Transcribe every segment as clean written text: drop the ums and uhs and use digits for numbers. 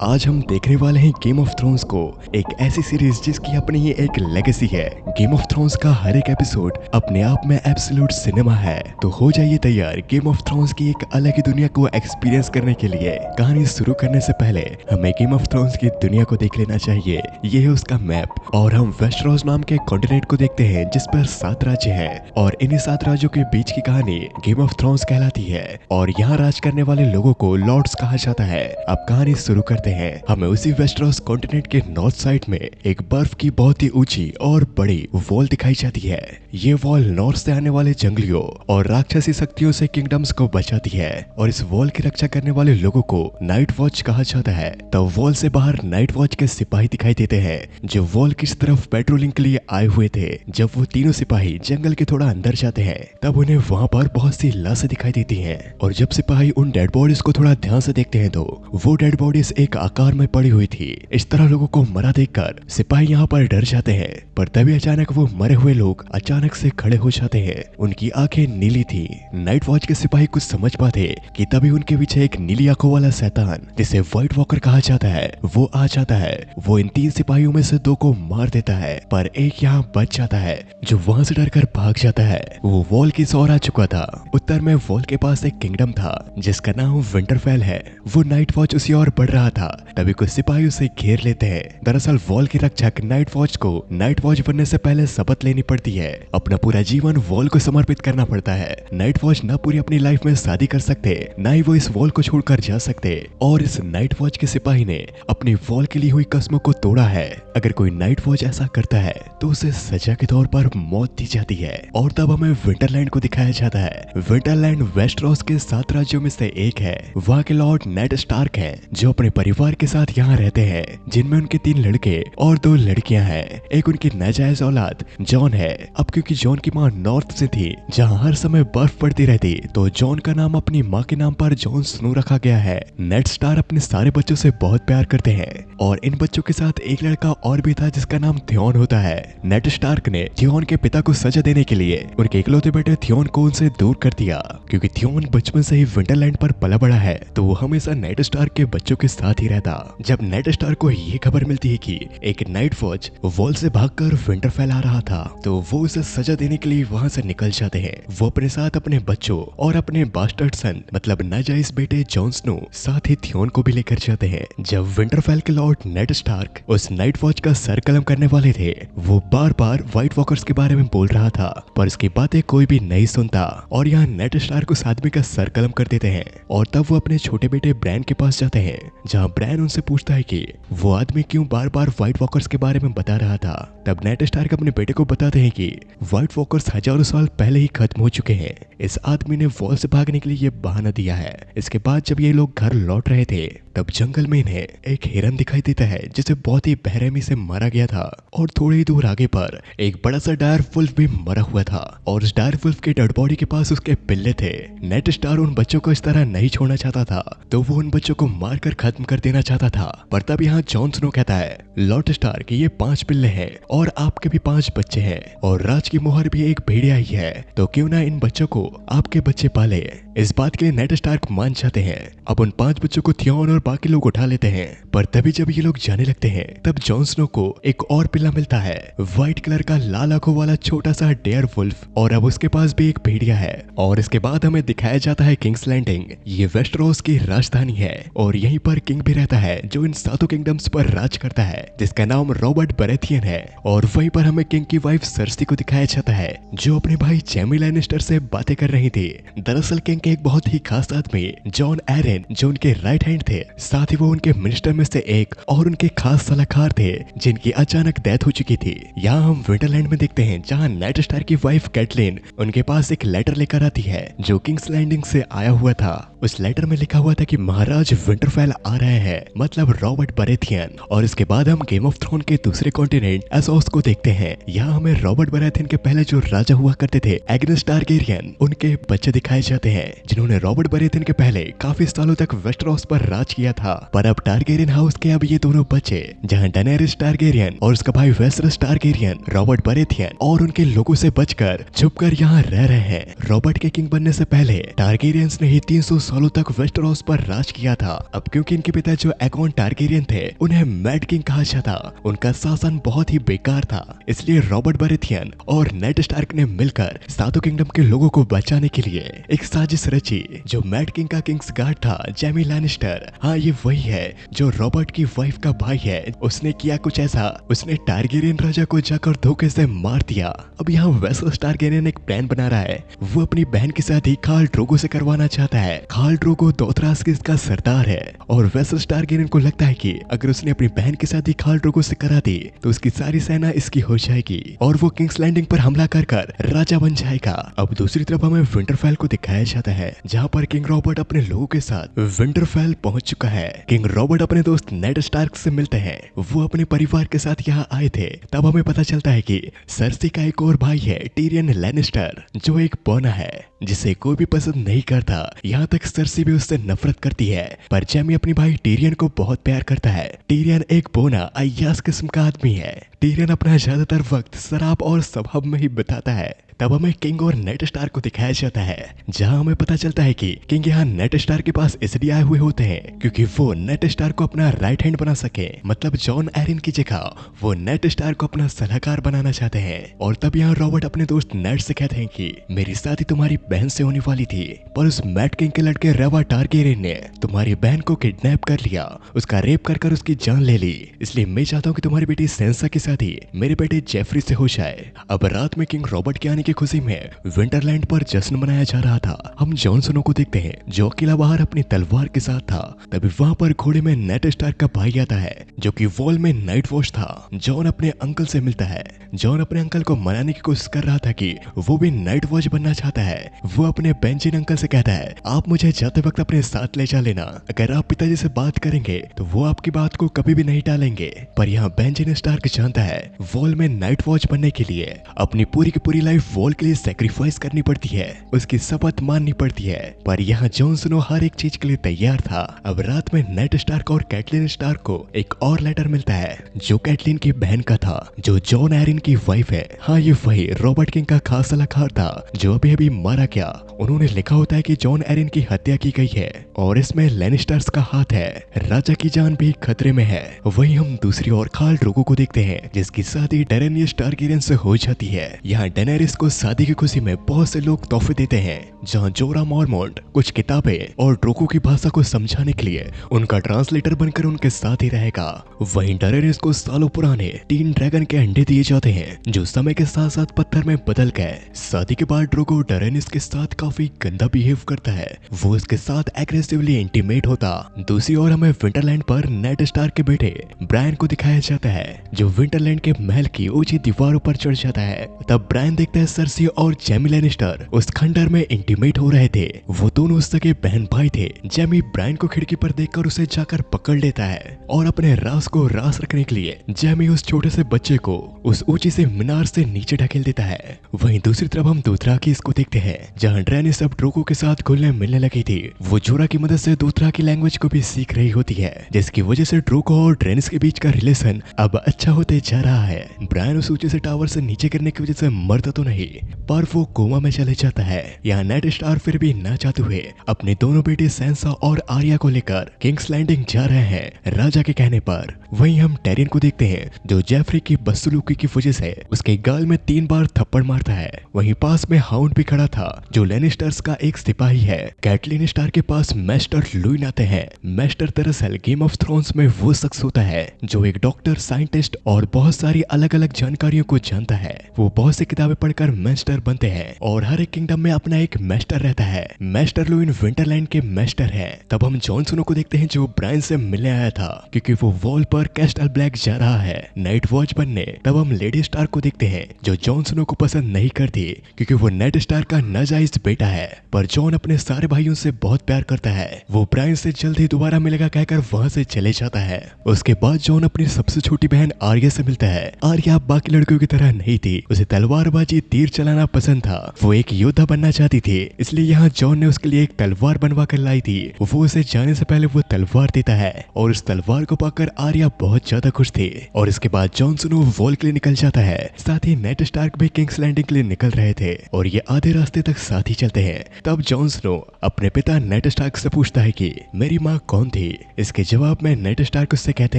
आज हम देखने वाले हैं गेम ऑफ थ्रोन्स को, एक ऐसी सीरीज जिसकी अपनी ही एक लेगेसी है। गेम ऑफ थ्रोन्स का हर एक एपिसोड अपने आप में एब्सोल्यूट सिनेमा है। तो हो जाइए तैयार गेम ऑफ थ्रोन्स की एक अलग ही दुनिया को एक्सपीरियंस करने के लिए। कहानी शुरू करने से पहले हमें गेम ऑफ थ्रोन्स की दुनिया को देख लेना चाहिए। ये है उसका मैप और हम वेस्टरोस नाम के कॉन्टिनेंट को देखते हैं जिस पर 7 राज्य हैं और इन्हीं 7 राज्यों के बीच की कहानी गेम ऑफ थ्रोन्स कहलाती है और यहाँ राज करने वाले लोगों को लॉर्ड्स कहा जाता है। अब कहानी शुरू करते हैं। हमें उसी वेस्टरोस कॉन्टिनेंट के नॉर्थ साइड में एक बर्फ की बहुत ही ऊंची और बड़ी वॉल दिखाई जाती है। ये वॉल नॉर्थ से आने वाले जंगलियों और राक्षसी शक्तियों से किंगडम्स को बचाती है और इस वॉल की रक्षा करने वाले लोगों को नाइट वॉच कहा जाता है। तब वॉल से बाहर नाइट वॉच के सिपाही दिखाई देते हैं जो वॉल की तरफ पेट्रोलिंग के लिए आए हुए थे। जब वो तीनों सिपाही जंगल के थोड़ा अंदर जाते हैं तब उन्हें वहाँ पर बहुत सी लाशें दिखाई देती हैं और जब सिपाही उन डेड बॉडीज को थोड़ा ध्यान से देखते हैं तो वो डेड बॉडीज एक आकार में पड़ी हुई थी। इस तरह लोगों को मरा देखकर सिपाही यहाँ पर डर जाते हैं, पर तभी अचानक वो मरे हुए लोग अचानक से खड़े हो जाते हैं। उनकी आंखें नीली थी। नाइट वॉच के सिपाही कुछ समझ पाते कि तभी उनके पीछे एक नीली आंखों वाला शैतान जिसे व्हाइट वॉकर कहा जाता है वो आ जाता है। वो इन 3 सिपाहियों में से 2 को मार देता है पर एक यहाँ बच जाता है जो वहाँ से डरकर भाग जाता है। वो वॉल की ओर आ चुका था। उत्तर में वॉल के पास एक किंगडम था जिसका नाम विंटरफेल है। वो नाइट वॉच उसी ओर बढ़ रहा था तभी कुछ सिपाही उसे घेर लेते हैं। दरअसल वॉल की रक्षक नाइट वॉच को नाइट वॉच बनने से पहले शपथ लेनी पड़ती है। अपना पूरा जीवन वॉल को समर्पित करना पड़ता है। नाइट वॉच न पूरी अपनी लाइफ में शादी कर सकते न ही वो इस वॉल को छोड़कर जा सकते और इस नाइट वॉच के सिपाही ने अपनी वॉल के ली हुई कसमों को तोड़ा है। अगर कोई नाइट वॉच ऐसा करता है तो उसे सजा के तौर पर मौत दी जाती है। और तब हमें विंटरलैंड को दिखाया जाता है। विंटरलैंड वेस्टरोस के 7 राज्यों में से एक है। वहाँ के लॉर्ड नेड स्टार्क हैं जो अपने परिवार के साथ यहाँ रहते हैं जिनमें उनके 3 लड़के और 2 लड़कियां हैं। एक उनकी नाजायज औलाद जॉन है। अब क्योंकि जॉन की माँ नॉर्थ से थी जहाँ हर समय बर्फ पड़ती रहती तो जॉन का नाम अपनी माँ के नाम पर जॉन स्नो रखा गया है। नेड स्टार अपने सारे बच्चों से बहुत प्यार करते हैं और इन बच्चों के साथ एक लड़का और भी था जिसका नाम थियोन होता है। नेड स्टार्क ने थियोन के पिता को सजा देने के लिए उनके इकलौते बेटे थियोन को उनसे दूर कर दिया। क्योंकि थियोन बचपन से ही विंटरलैंड पर पला बड़ा है तो वो हमेशा नेड स्टार्क के बच्चों के साथ ही रहता। जब नेड स्टार्क को ये खबर मिलती है कि एक नाइट वॉच वॉल से भागकर विंटरफेल आ रहा था तो वो उसे सजा देने के लिए वहाँ से निकल जाते हैं। वो अपने साथ अपने बच्चों और अपने बास्टर्ड सन मतलब नाजायज बेटे जॉन स्नो साथ ही थियोन को भी लेकर जाते हैं। जब विंटरफेल के लॉर्ड नेड स्टार्क उस नाइट वॉच का सर कलम करने वाले थे वो बार बार व्हाइट वॉकर्स के बारे में बोल रहा था पर उसकी बातें कोई भी नहीं सुनता और यहाँ नेड स्टार्क उस आदमी का सर कलम कर देते हैं। और तब वो अपने छोटे बेटे ब्रैन के पास जाते हैं जहाँ ब्रैन उनसे पूछता है कि वो आदमी क्यों बार बार व्हाइट वॉकर्स के बारे में बता रहा था। तब नेड स्टार्क अपने बेटे को बताते हैं कि व्हाइट वॉकर्स हजारों साल पहले ही खत्म हो चुके हैं। इस आदमी ने वॉल से भागने के लिए ये बहाना दिया है। इसके बाद जब ये लोग घर लौट रहे थे तब जंगल में इन्हें एक हिरन दिखाई देता है जिसे बहुत ही बेरहमी से मारा गया था और थोड़ी ही दूर आगे पर एक बड़ा सा डायर वुल्फ भी मरा हुआ था और उस डायर वुल्फ के डेड बॉडी के पास उसके पिल्ले थे। नेड स्टार उन बच्चों को इस तरह नहीं छोड़ना चाहता था तो वो उन बच्चों को मारकर खत्म कर देना चाहता था। पर तब यहाँ जॉन स्नो कहता है लॉर्ड स्टार कि ये 5 पिल्ले हैं और आपके भी 5 बच्चे हैं और राज की मोहर भी एक भेड़िया ही है तो क्यों ना इन बच्चों को आपके बच्चे पाले। इस बात के लिए नेड स्टार्क मान जाते हैं। अब उन 5 बच्चों को थियोन और बाकी लोग उठा लेते हैं पर तभी जब ये लोग जाने लगते हैं तब जॉन स्नो को एक और पिल्ला मिलता है व्हाइट कलर का लाल आंखों वाला छोटा सा डेयर वुल्फ और अब उसके पास भी एक भेड़िया है। और इसके बाद हमें दिखाया जाता है किंग्स लैंडिंग। ये वेस्टरोस की राजधानी है और यहीं पर किंग भी रहता है जो इन 7 किंगडम्स पर राज करता है जिसका नाम रॉबर्ट बरेथियन है। और वहीं पर हमें किंग की वाइफ सर्सी को दिखाया जाता है जो अपने भाई जेमी लैनिस्टर से बातें कर रही थी। दरअसल किंग के एक बहुत ही खास आदमी जॉन एरन जो उनके राइट हैंड थे साथ ही वो उनके मिनिस्टर में से एक और उनके खास सलाहकार थे जिनकी अचानक डेथ हो चुकी थी। यहाँ हम विंटरलैंड में देखते हैं जहाँ नेड स्टार की वाइफ कैटलिन उनके पास एक लेटर लेकर आती है जो किंग्स लैंडिंग से आया हुआ था। उस लेटर में लिखा हुआ था कि महाराज विंटरफेल आ रहे हैं मतलब रॉबर्ट बरेथियन। और इसके बाद हम गेम ऑफ थ्रोन के दूसरे कॉन्टिनेंट एसोस को देखते हैं। यहाँ हमें रॉबर्ट बरेथियन के पहले जो राजा हुआ करते थे एग्नेस टारगेरियन उनके बच्चे दिखाए जाते हैं जिन्होंने रॉबर्ट बरेथियन के पहले काफी सालों तक वेस्टरोस पर राज किया था। पर अब टारगेरियन हाउस के अब ये दोनों बच्चे जहाँ डेनेरिस टारगेरियन और उसका भाई वेसरस टारगेरियन रॉबर्ट बरेथियन और उनके लोगों से बचकर छुपकर यहाँ रह रहे हैं। रॉबर्ट के किंग बनने से पहले टारगेरियंस ने ही 300 सालों तक वेस्टरोस पर राज किया था। अब क्योंकि इनके पिता जो एगॉन टारगेरियन थे उन्हें मैड किंग कहा जाता, उनका शासन बहुत ही बेकार था। इसलिए रॉबर्ट बरेथियन और नेड स्टार्क ने मिलकर सातों किंगडम के लोगों को बचाने के लिए एक साजिश रची। जो मैड किंग का किंग्स गार्ड था जैमी लैनिस्टर, हाँ ये वही है जो रॉबर्ट की वाइफ का भाई है, उसने किया कुछ ऐसा, उसने टारगेरियन राजा को जाकर धोखे से मार दिया। अब यहाँ वेसल्स टारगेरियन एक प्लान बना रहा है, वो अपनी बहन की शादी खाल ड्रोगो से करवाना चाहता है। खाल ड्रोगो दोथरास का सरदार है और वेसल्स टारगेरियन को लगता है कि अगर उसने अपनी बहन की शादी खाल ड्रोगो से करा दी तो उसकी सारी सेना इसकी हो जाएगी और वो किंग्स लैंडिंग पर हमला कर राजा बन जाएगा। अब दूसरी तरफ हमें विंटरफेल को दिखाया जाता है जहाँ पर किंग रॉबर्ट अपने लोगों के साथ विंटरफेल पहुंच चुका है। किंग रॉबर्ट अपने दोस्त नेड स्टार्क से मिलते हैं, वो अपने परिवार के साथ यहाँ आए थे। तब हमें पता चलता है कि सर्सी का एक और भाई है टिरियन लैनिस्टर, जो एक बौना है जिसे कोई भी पसंद नहीं करता। यहाँ तक सर्सी भी उससे नफरत करती है, पर जैमी अपने भाई टिरियन को बहुत प्यार करता है। टिरियन एक बोना अय्यास किस्म का आदमी है। टिरियन अपना ज्यादातर वक्त शराब और स्वभाव में ही बिताता है। तब हमें किंग और नेड स्टार्क को दिखाया जाता है जहां हमें पता चलता है कि किंग यहाँ नेड स्टार्क के पास इसलिए आए हुए होते हैं क्योंकि वो नेड स्टार्क को अपना राइट हैंड बना सके, मतलब जॉन एरिन की जगह वो नेड स्टार्क को अपना सलाहकार बनाना चाहते हैं। और तब यहाँ रॉबर्ट अपने दोस्त नेड से कहते हैं कि मेरी शादी तुम्हारी बहन से होने वाली थी, पर उस मैड किंग के लड़के रेवा टारगेरियन ने तुम्हारी बहन को किडनैप कर लिया, उसका रेप कर उसकी जान ले ली। इसलिए मैं चाहता हूँ कि तुम्हारी बेटी सेंसा की शादी मेरे बेटे जेफरी से हो जाए। अब रात में किंग रॉबर्ट के आने की खुशी में विंटरलैंड पर जश्न मनाया जा रहा था। हम जॉन स्नो को देखते हैं जो अकेला बाहर अपनी तलवार के साथ था। तभी वहां पर घोड़े में नेड स्टार्क का भाई आता है जो कि वॉल में नाइट वॉच था। जॉन अपने अंकल से मिलता है। जॉन अपने अंकल को मनाने की कोशिश कर रहा था कि वो भी नाइट वॉच बनना चाहता है। वो अपने बेंजिन अंकल से कहता है आप मुझे जाते वक्त अपने साथ ले जा लेना, अगर आप पिताजी से बात करेंगे तो वो आपकी बात को कभी भी नहीं टालेंगे। पर यहाँ बेंजिन स्टार्क जानता है वॉल में नाइट वॉच बनने के लिए अपनी पूरी की पूरी लाइफ वॉल के लिए सैक्रिफाइस करनी पड़ती है, उसकी शपथ माननी पड़ती है। पर यहाँ जॉन स्नो हर एक चीज के लिए तैयार था। अब रात में नेड स्टार्क और कैटलिन स्टार्क को एक और लेटर मिलता है जो कैटलिन की बहन का था, जो जॉन एरिन की वाइफ है। हाँ ये वही रॉबर्ट किंग का खास सलाहकार था जो अभी अभी मारा गया। उन्होंने लिखा होता है कि जॉन एरिन की हत्या की गई है और इसमें लैनिस्टर्स का हाथ है, राजा की जान भी खतरे में है। वहीं हम दूसरी ओर खाल ड्रोगो को देखते हैं जिसकी शादी डेरेनियस टारगेरियन से हो जाती है। यहाँ डेनेरिस को शादी की खुशी में बहुत से लोग तोहफे देते हैं, जहाँ जोरा मॉर्मोंट कुछ किताबें और ड्रोगो की भाषा को समझाने के लिए उनका ट्रांसलेटर बनकर उनके साथ ही रहेगा। वहीं डेनेरिस को सालों पुराने 3 ड्रैगन के अंडे दिए जाते हैं जो समय के साथ साथ पत्थर में बदल गए। शादी के बाद ड्रोगो डेरेनिस के साथ काफी गंदा बिहेव करता है, वो उसके साथ एग्रेसिवली इंटीमेट होता। दूसरी ओर हमें विंटरलैंड पर नेड स्टार्क के बेटे ब्रायन को दिखाया जाता है जो विंटरलैंड के महल की ऊंची दीवारों पर चढ़ जाता है। तब ब्रायन देखता है सर्सी और जैमी लैनिस्टर उस खंडर में इंटीमेट हो रहे थे। वो दोनों सगे बहन भाई थे। जैमी ब्रायन को खिड़की पर देखकर उसे जाकर पकड़ लेता है और अपने राज को रास रखने के लिए जैमी उस छोटे से बच्चे को उस ऊंची से मीनार से नीचे ढकेल देता है। वहीं दूसरी तरफ हम दोथराकी इसको देखते हैं जहाँ ड्रेनिस अब ड्रोगो के साथ घुलने मिलने लगी थी। वो जोरा की मदद से दोथराकी लैंग्वेज को भी सीख रही होती है जिसकी वजह से ड्रोगो और ड्रेनिस के बीच का रिलेशन अब अच्छा होते जा रहा है। ब्रायन उस ऊंचे से टावर से नीचे गिरने की वजह से मरता तो नहीं पर वो कोमा में चले जाता है। यहाँ नेड स्टार फिर भी ना चाहते हुए अपने दोनों बेटे सेंसा और आर्या को लेकर किंग्स लैंडिंग जा रहे हैं राजा के कहने पर। वहीं हम टेरियन को देखते हैं जो जेफरी की बदसलूकी की वजह से उसके गाल में 3 बार थप्पड़ मारता है। वहीं पास में हाउंड भी खड़ा था जो लैनिस्टर्स का एक सिपाही है। कैटलिन स्टार के पास मैस्टर लुइन आते हैं। मैस्टर दरअसल गेम ऑफ थ्रोन्स में वो शख्स होता है जो एक डॉक्टर, साइंटिस्ट और बहुत सारी अलग अलग जानकारियों को जानता है। वो बहुत सी किताबें पढ़कर मैस्टर बनते हैं और हर एक किंगडम में अपना एक मैस्टर रहता है। मैस्टर लुइन विंटरलैंड के मैस्टर है। तब हम जॉन स्नो को देखते हैं जो ब्रायन से मिलने आया था क्योंकि वो वॉल पर कैस्टल ब्लैक जा रहा है नाइट वॉच बनने। तब हम लेडी स्टार को देखते हैं जो जॉन स्नो को पसंद नहीं करती क्योंकि वो नेड स्टार का नाजायज बेटा है। पर जॉन अपने सारे भाइयों से बहुत प्यार करता है। वो ब्रायन से जल्दी दोबारा मिलेगा कहकर वहां से चले जाता है। उसके बाद जॉन अपनी सबसे छोटी बहन आर्या से मिलता है। आर्या बाकी लड़कियों की तरह नहीं थी, उसे तलवारबाजी, तीर चलाना पसंद था। वो एक योद्धा बनना चाहती थी, इसलिए यहाँ जॉन ने उसके लिए एक तलवार बनवा कर लाई थी। वो उसे जाने से पहले वो तलवार देता है और उस तलवार को पाकर आर्या बहुत ज्यादा खुश थी। और इसके बाद जॉन स्नो वॉल के लिए निकल जाता है। साथ ही नेड स्टार्क भी किंग्स लैंडिंग के लिए निकल रहे थे और ये आधे रास्ते तक साथ ही चलते हैं। तब जॉन स्नो अपने पिता नेड स्टार्क से पूछता है कि मेरी माँ कौन थी। इसके जवाब में नेड स्टार्क उससे कहते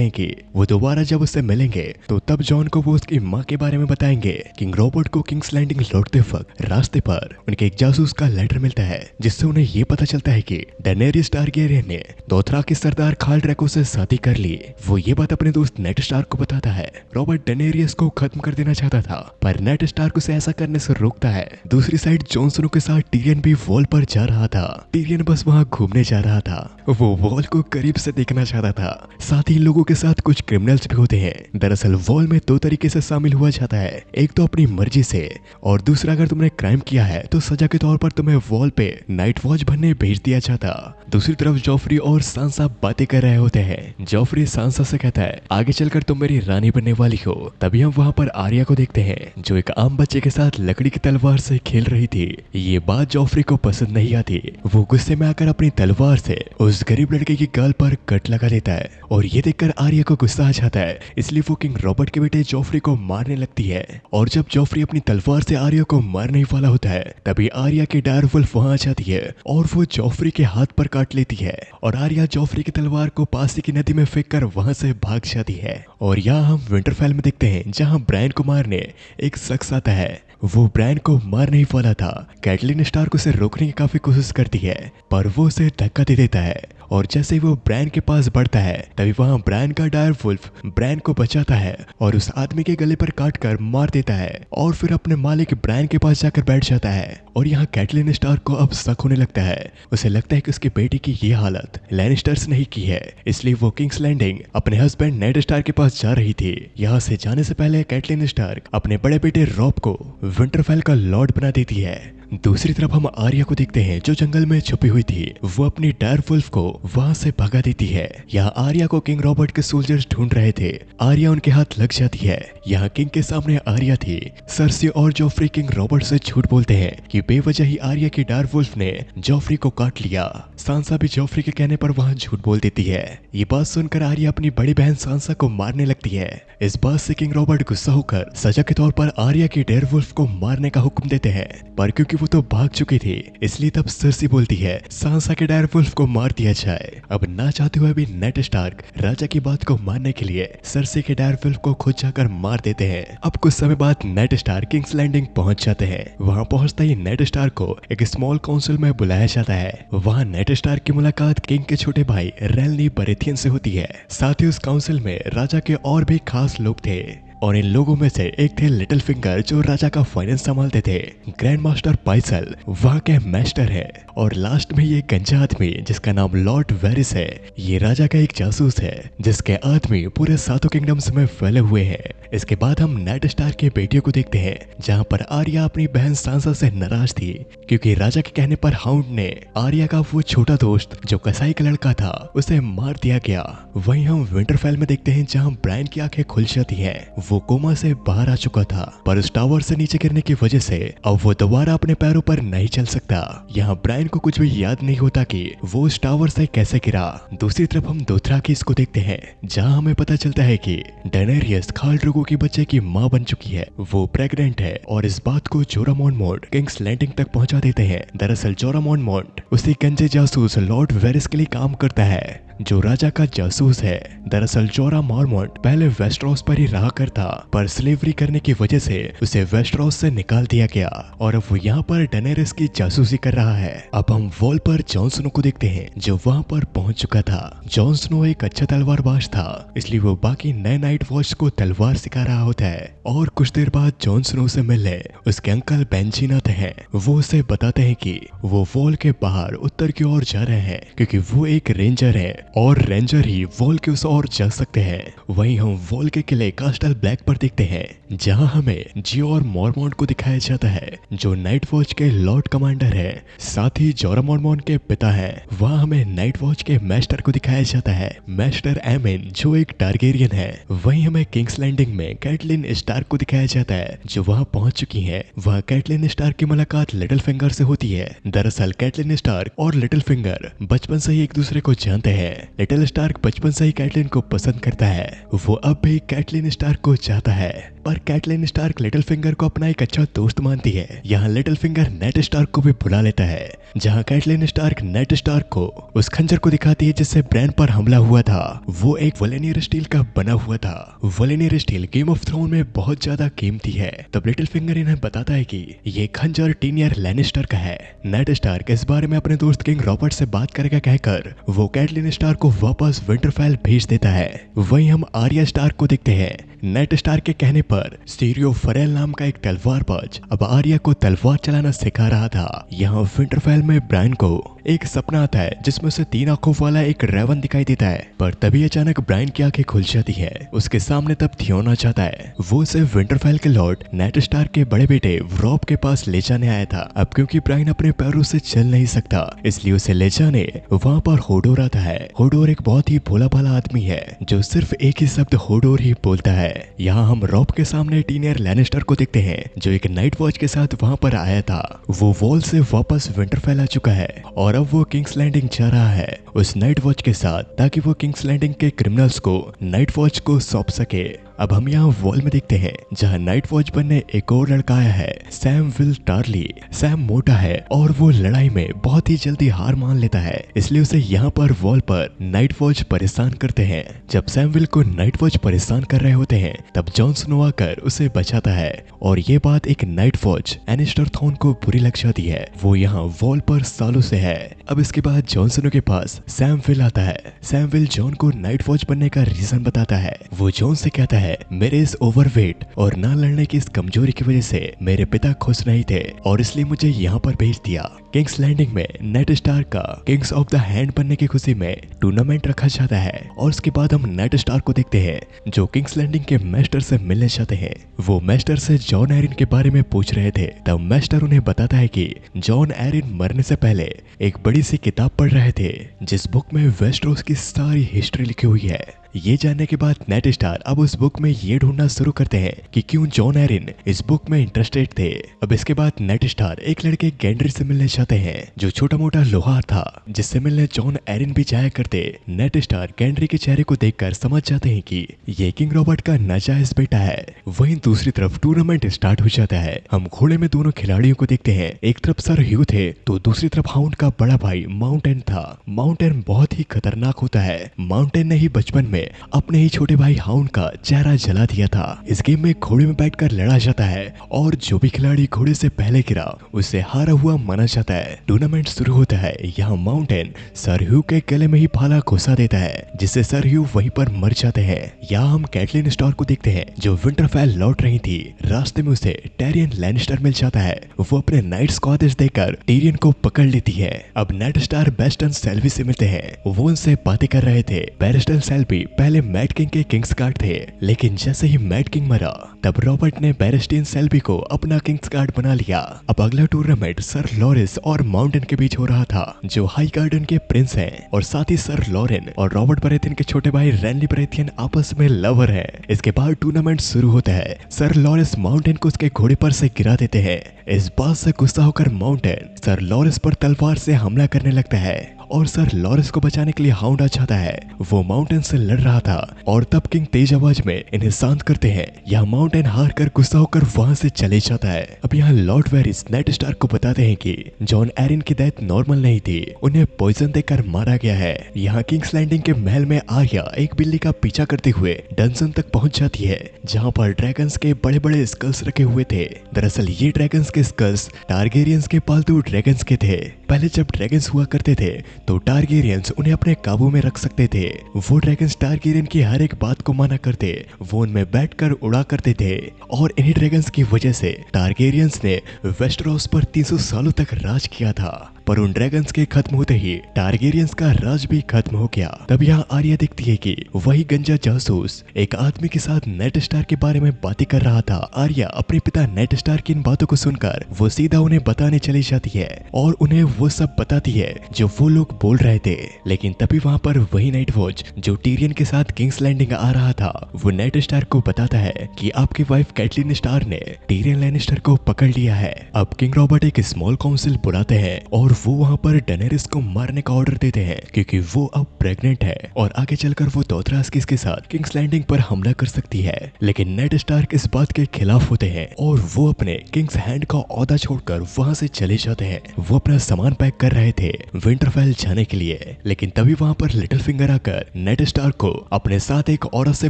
हैं कि वो दोबारा जब उससे मिलेंगे तो तब जॉन को वो उसकी माँ के बारे में बताएंगे। किंग रॉबर्ट को किंग्स लैंडिंग लौटते वक्त रास्ते पर उनके एक जासूस का लेटर मिलता है, जिससे उन्हें ये पता चलता है कि डेनेरियस टारगेरियन ने दोथराकी सरदार खाल ड्रैको से शादी कर ली। वो ये बात अपने दोस्त नेड स्टार्क को बताता है। रॉबर्ट डेनेरियस को खत्म कर देना चाहता था, पर नेड स्टार्क उसे ऐसा करने से रोकता है। दूसरी साइड जॉन स्नो के साथ टिरियन भी वॉल पर जा रहा था। टिरियन बस वहाँ घूमने जा रहा था, वो वॉल को करीब से देखना चाहता था। साथ ही लोगों के साथ कुछ क्रिमिनल्स भी होते हैं। दरअसल वॉल में दो तरीके से शामिल हुआ जाता है, एक तो अपनी मर्जी से और दूसरा अगर तुमने क्राइम किया है तो सजा के तौर पर तुम्हें वॉल पे नाइट वॉच बनने भेज दिया जाता। दूसरी तरफ जॉफ्री और सांसा बातें कर रहे होते हैं। जॉफ्री सांसा से कहता है आगे चलकर तुम मेरी रानी बनने वाली हो। तभी हम वहाँ पर आर्या को देखते हैं जो एक आम बच्चे के साथ लकड़ी की तलवार से खेल रही थी। ये बात जॉफ्री को पसंद नहीं आती। वो गुस्से में आकर अपनी तलवार से उस गरीब लड़के की गाल पर कट लगा देता है और ये देखकर आर्या को गुस्सा आ जाता है, इसलिए वो किंग रॉबर्ट के बेटे जॉफ्री को मारने लगती है। और जब जॉफ्री अपनी तलवार से आर्या को मारने ही वाला होता है तभी आर्या की डायरवुल्फ वहां आ जाती है और वो जॉफ्री के हाथ पर काट लेती है और आर्या जॉफ्री की तलवार को पास की नदी में फेंक कर वहां से भाग जाती है। और यहाँ हम विंटरफेल में देखते हैं जहाँ ब्रायन को मारने एक शख्स आता है। वो ब्रायन को मारने ही वाला था। कैटलिन स्टार्क उसे रोकने की काफी कोशिश करती है पर वो उसे धक्का दे देता है और जैसे ही वो ब्रायन के पास बढ़ता है तभी वहां ब्रायन का डायरवुल्फ ब्रायन को बचाता है और उस आदमी के गले पर काट कर मार देता है और फिर अपने मालिक ब्रायन के पास जाकर बैठ जाता है। और यहाँ कैटलिन स्टार्क को अब शक होने लगता है। उसे लगता है कि उसकी बेटी की ये हालत लैनिस्टर्स ने ही की है, इसलिए वो किंग्स लैंडिंग अपने हस्बैंड नेड स्टार्क के पास जा रही थी। यहाँ से जाने से पहले कैटलिन स्टार्क अपने बड़े बेटे रॉब को विंटरफेल का लॉर्ड बना देती है। दूसरी तरफ हम आर्या को देखते हैं जो जंगल में छुपी हुई थी। वो अपनी डायरवुल्फ को वहां से भगा देती है। यहाँ आर्या को किंग रॉबर्ट के सोल्जर्स ढूंढ रहे थे। आर्या उनके हाथ लग जाती है। यहाँ किंग के सामने आर्या थी। सर्सी और जॉफ्री किंग रॉबर्ट से झूठ बोलते हैं कि बेवजह ही आर्या की डायरवुल्फ ने जॉफ्री को काट लिया। सांसा भी जॉफ्री के कहने पर वहाँ झूठ बोल देती है। ये बात सुनकर आर्या अपनी बड़ी बहन सांसा को मारने लगती है। इस बात से किंग रॉबर्ट गुस्सा होकर सजा के तौर पर आर्या की डायरवुल्फ को मारने का हुक्म देते हैं, पर क्योंकि वो तो भाग चुकी थी इसलिए तब सर्सी बोलती है सांसा के डायरवुल्फ को मार दिया जाए। अब ना चाहते हुए भी नेड स्टार्क राजा की बात को मानने के लिए सर्सी के डायरवुल्फ को खुद जाकर मार देते हैं। अब कुछ समय बाद नेड स्टार्क किंग्स लैंडिंग पहुंच जाते हैं। वहां पहुंचते ही नेड स्टार्क को एक स्मॉल काउंसिल में बुलाया जाता है। वहां नेड स्टार्क की मुलाकात किंग के छोटे भाई रेनली बरेथियन से होती है। साथ ही उस काउंसिल में राजा के और भी खास लोग थे और इन लोगों में से एक थे लिटिल फिंगर जो राजा का फाइनेंस संभालते थे। ग्रैंड मास्टर पाइसल वहाँ के मास्टर है और लास्ट में ये गंजा आदमी जिसका नाम लॉर्ड वेरिस है। ये राजा का एक जासूस है जिसके आदमी पूरे सातों किंगडम्स में फैले हुए हैं। इसके बाद हम नेड स्टार्क के बेटियों को देखते हैं जहाँ पर आर्या अपनी बहन सांसा से नाराज थी क्योंकि राजा के कहने पर हाउंड ने आर्या का वो छोटा दोस्त जो कसाई का लड़का था उसे मार दिया गया। वहीं हम विंटरफेल में देखते हैं जहाँ ब्रायन की आंखें खुल जाती हैं। वो कोमा से बाहर आ चुका था पर उस टावर से नीचे गिरने की वजह से अब वो दोबारा अपने पैरों पर नहीं चल सकता। यहाँ ब्रायन को कुछ भी याद नहीं होता कि वो उस टावर से कैसे गिरा। दूसरी तरफ हम दोथराकीस को देखते हैं जहाँ हमें पता चलता है कि डेनेरियस खाल ड्रैगो की बच्चे की माँ बन चुकी है। वो प्रेग्नेंट है और इस बात को जोरा मॉन्टमॉन्ट किंग्स लैंडिंग तक पहुंचा देते हैं। दरअसल जोरा मॉन्टमॉन्ट उसी गंजे जासूस लॉर्ड वेरिस के लिए काम करता है जो राजा का जासूस है। दरअसल जोरा मॉन्टमॉन्ट पहले वेस्टरॉस पर ही रहा करता पर स्लेवरी करने की वजह से उसे वेस्टरॉस से निकाल दिया गया और अब वो यहाँ पर डेनेरिस की जासूसी कर रहा है। अब हम वॉल पर जॉन स्नो को देखते हैं जो वहाँ पर पहुंच चुका था। जॉन स्नो एक अच्छा तलवारबाज था इसलिए वो बाकी नए नाइट वॉच को तलवार सिखा रहा होता है। और कुछ देर बाद जॉन स्नो से मिलने उसके अंकल बेंजीन आते हैं। वो उसे बताते हैं कि वो वॉल के बाहर उत्तर की ओर जा रहे हैं क्योंकि वो एक रेंजर है और रेंजर ही वॉल के उस ओर जा सकते हैं। वहीं हम वॉल के किले कास्टल ब्लैक पर देखते हैं, जहां हमें जियो और मॉर्मॉन्ट को दिखाया जाता है, जो नाइट वॉच के लॉर्ड कमांडर हैं। साथ ही जोरा मॉर्मॉन्ट के पिता हैं। वहां हमें नाइट वॉच के मैस्टर को दिखाया जाता है, मैस्टर एमिन, जो एक टारगेरियन है। वहीं हमें किंग्स लैंडिंग में कैटलिन स्टार्क को दिखाया जाता है, जो वहां पहुंच चुकी हैं। वहां कैटलिन स्टार्क की मुलाकात लिटिल फिंगर से होती है। दरअसल कैटलिन स्टार्क और लिटिल फिंगर बचपन से ही एक दूसरे को जानते हैं। लिटिल स्टार्क बचपन से ही कैटलिन को पसंद करता है। वो अब भी कैटलिन स्टार्क को चाहता है, पर कैटलिन स्टार्क लिटिल फिंगर को अपना एक अच्छा दोस्त मानती है। यहाँ लिटिल फिंगर नेड स्टार्क को भी बुला लेता है, जहाँ कैटलिन स्टार्क नेड स्टार्क को उस खंजर को दिखाती है जिससे ब्रैन पर हमला हुआ था। वो एक वोलेनियर स्टील का बना हुआ था। वोलेनियर स्टील गेम ऑफ थ्रोन में बहुत ज्यादा कीमती है। तब लिटिल फिंगर इन्हें बताता है कि ये खंजर टिनियर लैनिस्टर का है। नेड स्टार्क इस बारे में अपने दोस्त किंग रॉबर्ट से बात करेगा कहकर वो कैटलिन स्टार्क को वापस विंटरफेल भेज देता है। वहीं हम आर्या स्टार्क को देखते हैं। नेड स्टार्क के कहने पर सीरियो फरेल नाम का एक तलवारबाज अब आर्या को तलवार चलाना सिखा रहा था। यहाँ विंटरफेल में ब्रायन को एक सपना आता है जिसमें से 3 आंखों वाला एक रेवन दिखाई देता है, पर तभी अचानक ब्रायन की आंखें खुल जाती है। उसके सामने तब थियोन आ जाता है। वो उसे विंटरफेल के लॉर्ड नेड स्टार्क के बड़े बेटे रॉब के पास ले जाने आया था। अब क्योंकि ब्रायन अपने पैरों से चल नहीं सकता, इसलिए उसे ले जाने वहाँ पर होडोर आता है। होडोर एक बहुत ही भोला भाला आदमी है जो सिर्फ एक ही शब्द होडोर ही बोलता है। यहाँ हम रॉब के सामने टीनियर लैनिस्टर को देखते हैं, जो एक नाइट वॉच के साथ वहाँ पर आया था। वो वॉल से वापस विंटरफेल आ चुका है और अब वो किंग्स लैंडिंग जा रहा है उस नाइट वॉच के साथ, ताकि वो किंग्स लैंडिंग के क्रिमिनल्स को नाइट वॉच को सौंप सके। अब हम यहाँ वॉल में देखते हैं जहाँ नाइट वॉच बनने एक और लड़का आया है, सैम विल टार्ली। सैम मोटा है और वो लड़ाई में बहुत ही जल्दी हार मान लेता है, इसलिए उसे यहाँ पर वॉल पर नाइट वॉच परेशान करते हैं। जब सैम विल को नाइट वॉच परेशान कर रहे होते हैं, तब जॉन स्नो आकर उसे बचाता है और ये बात एक नाइट वॉच एनिस्टर थॉर्न को बुरी लग जाती है। वो यहाँ वॉल पर सालों से है। अब इसके बाद जॉन स्नो के पास सैम विल आता है। सैम विल जॉन को नाइट वॉच बनने का रीजन बताता है। वो जॉन से कहता है, मेरे इस ओवरवेट और ना लड़ने की इस कमजोरी की वजह से मेरे पिता खुश नहीं थे और इसलिए मुझे यहाँ पर भेज दिया। किंग्स लैंडिंग में नेड स्टार्क का किंग्स ऑफ द हैंड बनने की खुशी में टूर्नामेंट रखा जाता है और उसके बाद हम नेड स्टार्क को देखते हैं, जो किंग्स लैंडिंग के मैस्टर से मिलने जाते हैं। वो मैस्टर से जॉन एरिन के बारे में पूछ रहे थे। तब मैस्टर उन्हें बताता है कि जॉन एरिन मरने से पहले एक बड़ी सी किताब पढ़ रहे थे, जिस बुक में वेस्टरोस की सारी हिस्ट्री लिखी हुई है। ये जानने के बाद नेड स्टार अब उस बुक में ये ढूंढना शुरू करते हैं कि क्यों जॉन एरिन इस बुक में इंटरेस्टेड थे। अब इसके बाद नेड स्टार एक लड़के गैंड्री से मिलने जाते हैं, जो छोटा मोटा लोहार था, जिससे मिलने जॉन एरिन भी जाया करते। नेड स्टार गैंड्री के चेहरे को देखकर समझ जाते हैं कि ये किंग रॉबर्ट का नाजायज बेटा है। वहीं दूसरी तरफ टूर्नामेंट स्टार्ट हो जाता है। हम घोड़े में दोनों खिलाड़ियों को देखते हैं। एक तरफ सर ह्यू थे तो दूसरी तरफ हाउंड का बड़ा भाई माउंटेन था। माउंटेन बहुत ही खतरनाक होता है। माउंटेन ने ही बचपन में अपने ही छोटे भाई हाउंड का चेहरा जला दिया था। इस गेम में घोड़े में बैठकर लड़ा जाता है और जो भी खिलाड़ी घोड़े से पहले गिरा उसे हारा हुआ माना जाता है। टूर्नामेंट शुरू होता है। यहाँ माउंटेन सर ह्यू के गले में ही भाला घुसा देता है, जिससे सर ह्यू वहीं पर मर जाते हैं। यहाँ हम कैटलिन स्टार्क को देखते हैं, जो विंटरफेल लौट रही थी। रास्ते में उसे टिरियन लैनिस्टर मिल जाता है। वो अपने नाइट्स को आदेश देकर टिरियन को पकड़ लेती है। अब नेड स्टार बेस्टन सेल्वी से मिलते हैं। वो उनसे बातें कर रहे थे। बेस्टन सेल्वी पहले मैड किंग के किंग्स गार्ड थे, लेकिन जैसे ही मैड किंग मरा तब रॉबर्ट ने बैरिस्टीन सेल्वी को अपना किंग्स गार्ड बना लिया। अब अगला टूर्नामेंट सर लॉरेंस और माउंटेन के बीच हो रहा था, जो हाई गार्डन के प्रिंस हैं, और साथ ही सर लॉरेन और रॉबर्ट बरेथियन के छोटे भाई रैनली बरेथियन आपस में लवर हैं। इसके बाद टूर्नामेंट शुरू होता है। सर लॉरेंस माउंटेन को उसके घोड़े पर से गिरा देते हैं। इस बात से गुस्सा होकर माउंटेन सर लॉरेंस पर तलवार से हमला करने लगता है और सर लॉरेंस को बचाने के लिए हाउंड आ जाता है। वो माउंटेन से लड़ रहा था और तब किंग तेज आवाज में इन्हें शांत करते हैं। यह माउंटेन हार कर गुस्सा होकर वहां से चले जाता है। अब यहाँ लॉर्ड वेरिस नेड स्टार्क को बताते हैं कि जॉन एरिन की डेथ नॉर्मल नहीं थी, उन्हें पॉइजन देकर मारा गया है। यहाँ किंग्स लैंडिंग के महल में आर्या एक बिल्ली का पीछा करते हुए डंजन तक पहुंच जाती है, जहाँ पर ड्रैगन्स के बड़े बड़े स्कल्स रखे हुए थे। दरअसल ये ड्रैगन्स के स्कल्स टारगेरियंस के पालतू ड्रैगन्स के थे। पहले जब ड्रैगन्स हुआ करते थे तो टारगेरियंस उन्हें अपने काबू में रख सकते थे। वो ड्रैगन्स टारगेरियन की हर एक बात को माना करते, वो उनमें बैठकर उड़ा करते थे और इन्हीं ड्रैगन्स की वजह से टारगेरियंस ने वेस्टरोस पर 300 सालों तक राज किया था। पर उन ड्रैगन्स के खत्म होते ही टारगेरियंस का राज भी खत्म हो गया। तब यहाँ आर्या दिखती है कि वही गंजा जासूस एक आदमी के साथ नेड स्टार्क के बारे में बातें कर रहा था। आर्या अपने पिता नेड स्टार्क की इन बातों को सुनकर वो सीधा उन्हें बताने चली जाती है और उन्हें वो सब बताती है जो वो लोग बोल रहे थे। लेकिन तभी वहाँ पर वही नाइट वॉच जो टीरियन के साथ किंग्स लैंडिंग आ रहा था, वो नेड स्टार्क को बताता है कि आपकी वाइफ कैटलिन स्टार ने टीरियन लैनिस्टर को पकड़ लिया है। अब किंग रॉबर्ट एक स्मॉल काउंसिल बुलाते हैं और वो वहाँ पर डेनेरिस को मारने का ऑर्डर देते हैं क्योंकि वो अब प्रेग्नेंट है और आगे चलकर वो दोथराकी के साथ किंग्स लैंडिंग पर हमला कर सकती है। लेकिन नेड स्टार्क इस बात के खिलाफ होते हैं और वो अपने किंग्स हैंड का ओहदा छोड़कर वहाँ से चले जाते हैं। वो अपना सामान पैक कर रहे थे विंटरफेल जाने के लिए, लेकिन तभी वहाँ पर लिटिल फिंगर आकर नेड स्टार्क को अपने साथ एक औरत से